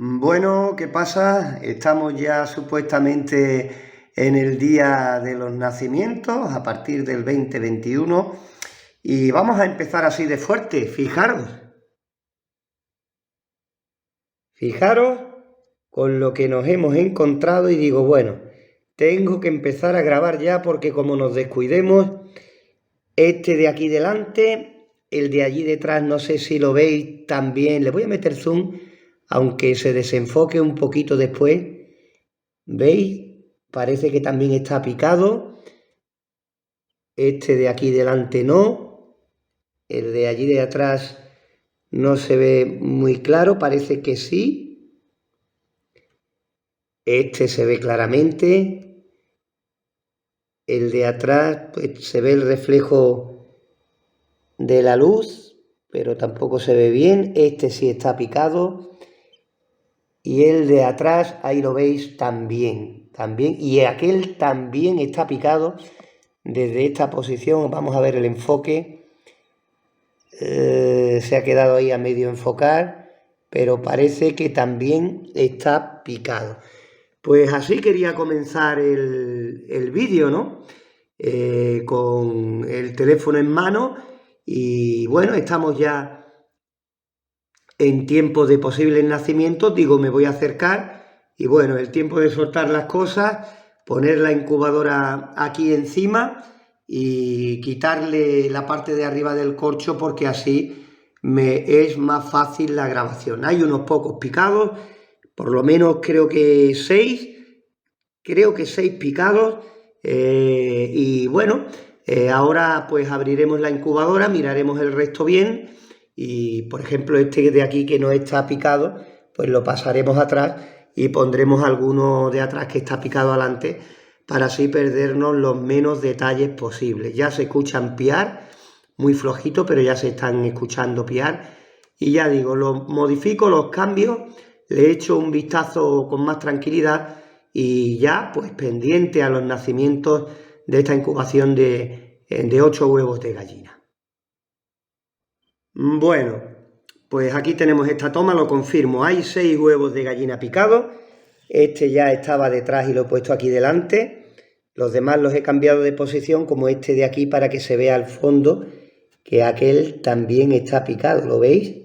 Bueno, ¿qué pasa? Estamos ya supuestamente en el día de los nacimientos, a partir del 2021, y vamos a empezar así de fuerte. Fijaros con lo que nos hemos encontrado y digo, bueno, tengo que empezar a grabar ya porque como nos descuidemos, este de aquí delante, el de allí detrás, no sé si lo veis también, le voy a meter zoom, aunque se desenfoque un poquito después. ¿Veis? Parece que también está picado. Este de aquí delante no. El de allí de atrás no se ve muy claro, parece que sí. Este se ve claramente. El de atrás, pues se ve el reflejo de la luz, pero tampoco se ve bien. Este sí está picado. Y el de atrás, ahí lo veis también. Y aquel también está picado. Desde esta posición vamos a ver el enfoque. Se ha quedado ahí a medio enfocar, pero parece que también está picado. Pues así quería comenzar el vídeo, ¿no? Con el teléfono en mano y bueno, estamos ya en tiempo de posibles nacimientos. Digo, me voy a acercar y bueno, el tiempo de soltar las cosas, poner la incubadora aquí encima y quitarle la parte de arriba del corcho porque así me es más fácil la grabación. Hay unos pocos picados, por lo menos creo que seis picados, y bueno, ahora pues abriremos la incubadora, miraremos el resto bien y por ejemplo este de aquí que no está picado pues lo pasaremos atrás y pondremos alguno de atrás que está picado adelante para así perdernos los menos detalles posibles. Ya se escuchan piar, muy flojito, pero ya se están escuchando piar y ya digo, los modifico, los cambios, le echo un vistazo con más tranquilidad y ya pues pendiente a los nacimientos de esta incubación de 8 huevos de gallina. Bueno, pues aquí tenemos esta toma, lo confirmo, hay 6 huevos de gallina picados, este ya estaba detrás y lo he puesto aquí delante, los demás los he cambiado de posición como este de aquí para que se vea al fondo que aquel también está picado, ¿lo veis?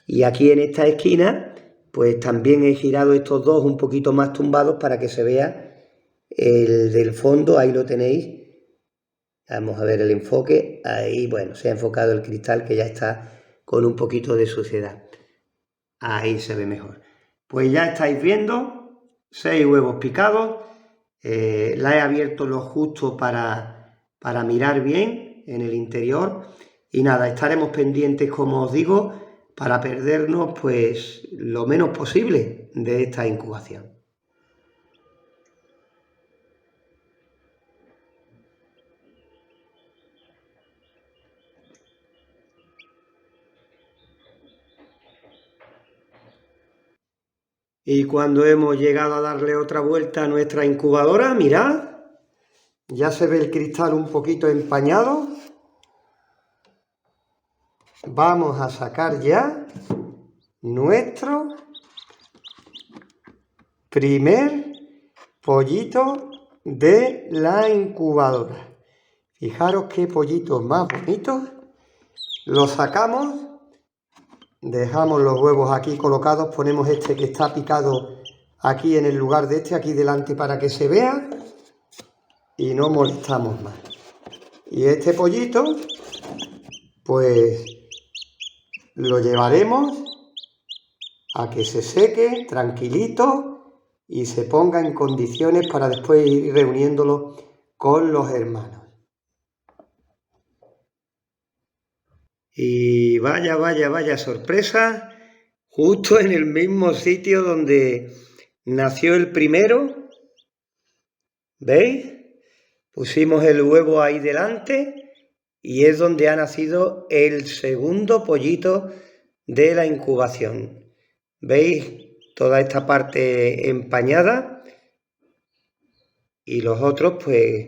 Y aquí en esta esquina pues también he girado estos dos un poquito más tumbados para que se vea el del fondo, ahí lo tenéis. Vamos a ver el enfoque, ahí bueno, se ha enfocado el cristal que ya está con un poquito de suciedad. Ahí se ve mejor. Pues ya estáis viendo, 6 huevos picados, la he abierto lo justo para mirar bien en el interior y nada, estaremos pendientes como os digo para perdernos pues lo menos posible de esta incubación. Y cuando hemos llegado a darle otra vuelta a nuestra incubadora, mirad, ya se ve el cristal un poquito empañado. Vamos a sacar ya nuestro primer pollito de la incubadora. Fijaros qué pollitos más bonitos. Los sacamos, dejamos los huevos aquí colocados, ponemos este que está picado aquí en el lugar de este, aquí delante para que se vea y no molestamos más. Y este pollito, pues lo llevaremos a que se seque tranquilito y se ponga en condiciones para después ir reuniéndolo con los hermanos. Y vaya sorpresa, justo en el mismo sitio donde nació el primero, ¿veis? Pusimos el huevo ahí delante y es donde ha nacido el segundo pollito de la incubación. ¿Veis? Toda esta parte empañada y los otros pues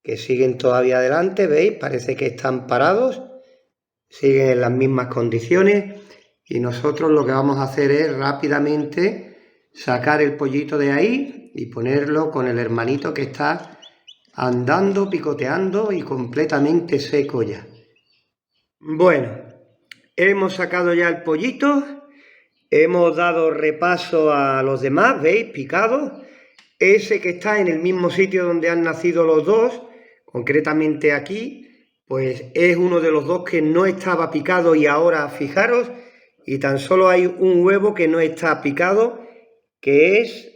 que siguen todavía adelante, ¿veis? Parece que están parados, siguen en las mismas condiciones y nosotros lo que vamos a hacer es rápidamente sacar el pollito de ahí y ponerlo con el hermanito que está andando, picoteando y completamente seco ya. Bueno, hemos sacado ya el pollito, hemos dado repaso a los demás, ¿veis? Picados. Ese que está en el mismo sitio donde han nacido los dos, concretamente aquí, pues es uno de los dos que no estaba picado y ahora fijaros, y tan solo hay un huevo que no está picado, que es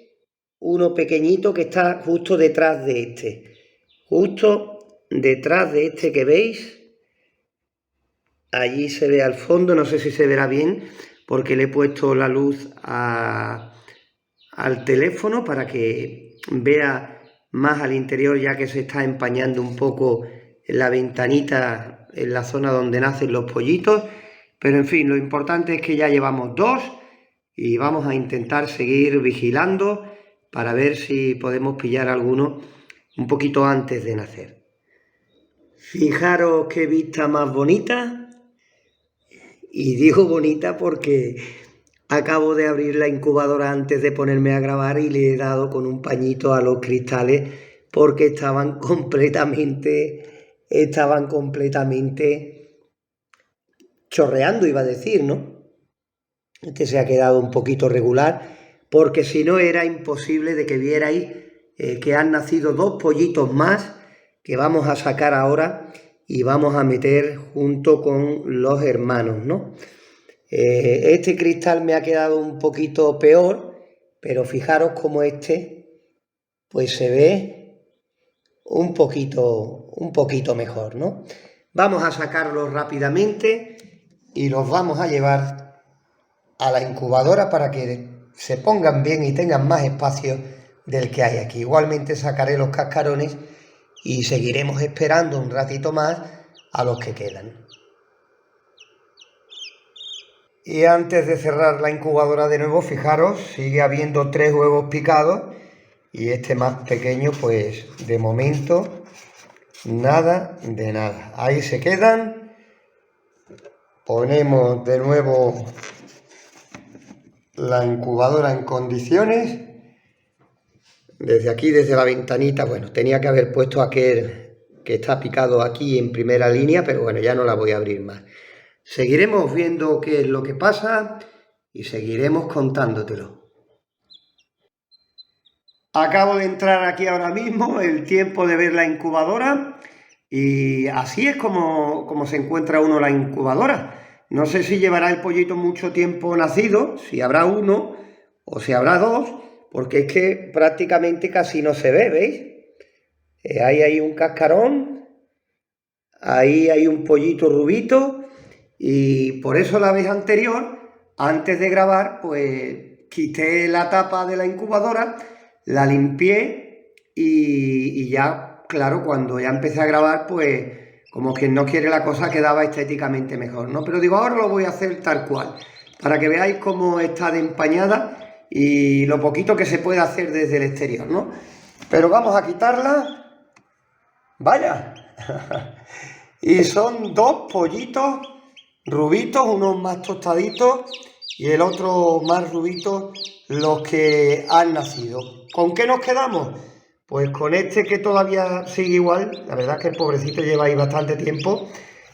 uno pequeñito que está justo detrás de este. Justo detrás de este que veis, allí se ve al fondo, no sé si se verá bien, porque le he puesto la luz al teléfono para que vea más al interior, ya que se está empañando un poco la ventanita en la zona donde nacen los pollitos. Pero en fin, lo importante es que ya llevamos dos y vamos a intentar seguir vigilando para ver si podemos pillar alguno un poquito antes de nacer. Fijaros qué vista más bonita. Y digo bonita porque acabo de abrir la incubadora antes de ponerme a grabar y le he dado con un pañito a los cristales porque estaban completamente chorreando, iba a decir, ¿no? Este se ha quedado un poquito regular porque si no era imposible de que vierais que han nacido dos pollitos más que vamos a sacar ahora y vamos a meter junto con los hermanos, ¿no? Este cristal me ha quedado un poquito peor, pero fijaros cómo este pues se ve un poquito mejor, ¿no? Vamos a sacarlos rápidamente y los vamos a llevar a la incubadora para que se pongan bien y tengan más espacio del que hay aquí. Igualmente sacaré los cascarones y seguiremos esperando un ratito más a los que quedan. Y antes de cerrar la incubadora de nuevo, fijaros, sigue habiendo 3 huevos picados y este más pequeño, pues de momento nada de nada. Ahí se quedan. Ponemos de nuevo la incubadora en condiciones. Desde aquí, desde la ventanita, bueno, tenía que haber puesto aquel que está picado aquí en primera línea, pero bueno, ya no la voy a abrir más. Seguiremos viendo qué es lo que pasa y seguiremos contándotelo. Acabo de entrar aquí ahora mismo, el tiempo de ver la incubadora, y así es como se encuentra uno la incubadora. No sé si llevará el pollito mucho tiempo nacido, si habrá uno o si habrá dos, porque es que prácticamente casi no se ve, ¿veis? Ahí hay un cascarón, ahí hay un pollito rubito, y por eso la vez anterior, antes de grabar, pues quité la tapa de la incubadora, la limpié y ya, claro, cuando ya empecé a grabar, pues como quien no quiere la cosa quedaba estéticamente mejor, ¿no? Pero digo, ahora lo voy a hacer tal cual, para que veáis cómo está de empañada y lo poquito que se puede hacer desde el exterior, ¿no? Pero vamos a quitarla. ¡Vaya! Y son dos pollitos rubitos, unos más tostaditos y el otro más rubito, los que han nacido. ¿Con qué nos quedamos? Pues con este que todavía sigue igual, la verdad es que el pobrecito lleva ahí bastante tiempo,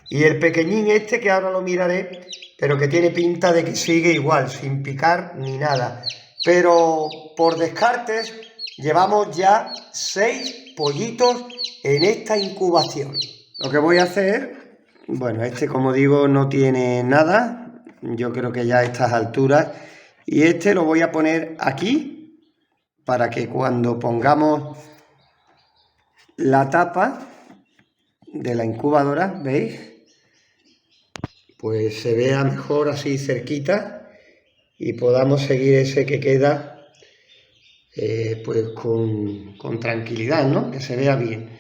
y el pequeñín este que ahora lo miraré, pero que tiene pinta de que sigue igual, sin picar ni nada. Pero por descartes llevamos ya 6 pollitos en esta incubación. Lo que voy a hacer, bueno, este como digo no tiene nada, yo creo que ya a estas alturas, y este lo voy a poner aquí para que cuando pongamos la tapa de la incubadora, ¿veis? Pues se vea mejor así cerquita y podamos seguir ese que queda pues con tranquilidad, ¿no? Que se vea bien.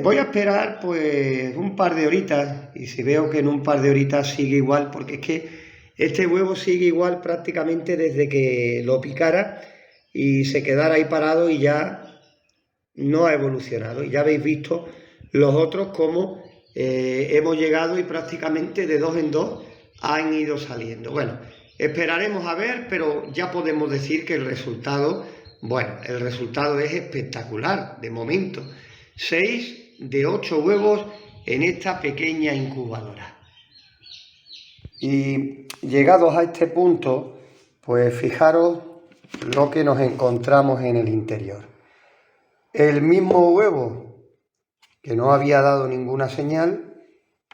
Voy a esperar pues un par de horitas y si veo que en un par de horitas sigue igual, porque es que este huevo sigue igual prácticamente desde que lo picara y se quedara ahí parado y ya no ha evolucionado. Y ya habéis visto los otros cómo hemos llegado y prácticamente de dos en dos han ido saliendo. Bueno, esperaremos a ver, pero ya podemos decir que el resultado, bueno, el resultado es espectacular de momento. 6 de 8 huevos en esta pequeña incubadora. Y llegados a este punto, pues fijaros lo que nos encontramos en el interior. El mismo huevo que no había dado ninguna señal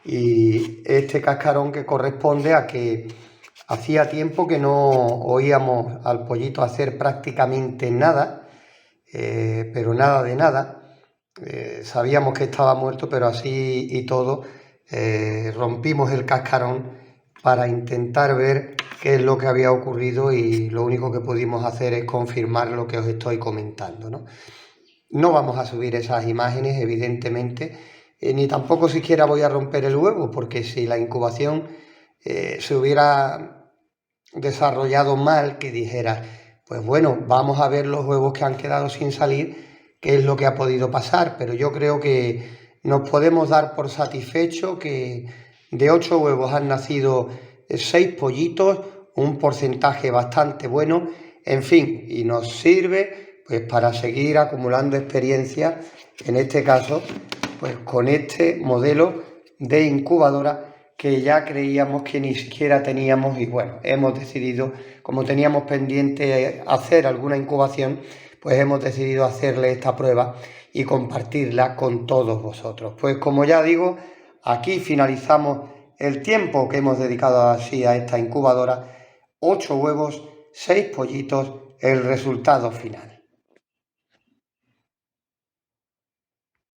y este cascarón que corresponde a que hacía tiempo que no oíamos al pollito hacer prácticamente nada, pero nada de nada. Sabíamos que estaba muerto, pero así y todo rompimos el cascarón para intentar ver qué es lo que había ocurrido y lo único que pudimos hacer es confirmar lo que os estoy comentando, ¿no? No vamos a subir esas imágenes, evidentemente, ni tampoco siquiera voy a romper el huevo, porque si la incubación se hubiera desarrollado mal, que dijera, pues bueno, vamos a ver los huevos que han quedado sin salir, qué es lo que ha podido pasar, pero yo creo que nos podemos dar por satisfecho que de 8 huevos han nacido 6 pollitos, un porcentaje bastante bueno, en fin, y nos sirve pues para seguir acumulando experiencia, en este caso, pues con este modelo de incubadora que ya creíamos que ni siquiera teníamos y bueno, hemos decidido, como teníamos pendiente hacer alguna incubación, pues hemos decidido hacerle esta prueba y compartirla con todos vosotros. Pues como ya digo, aquí finalizamos el tiempo que hemos dedicado así a esta incubadora, 8 huevos, 6 pollitos, el resultado final.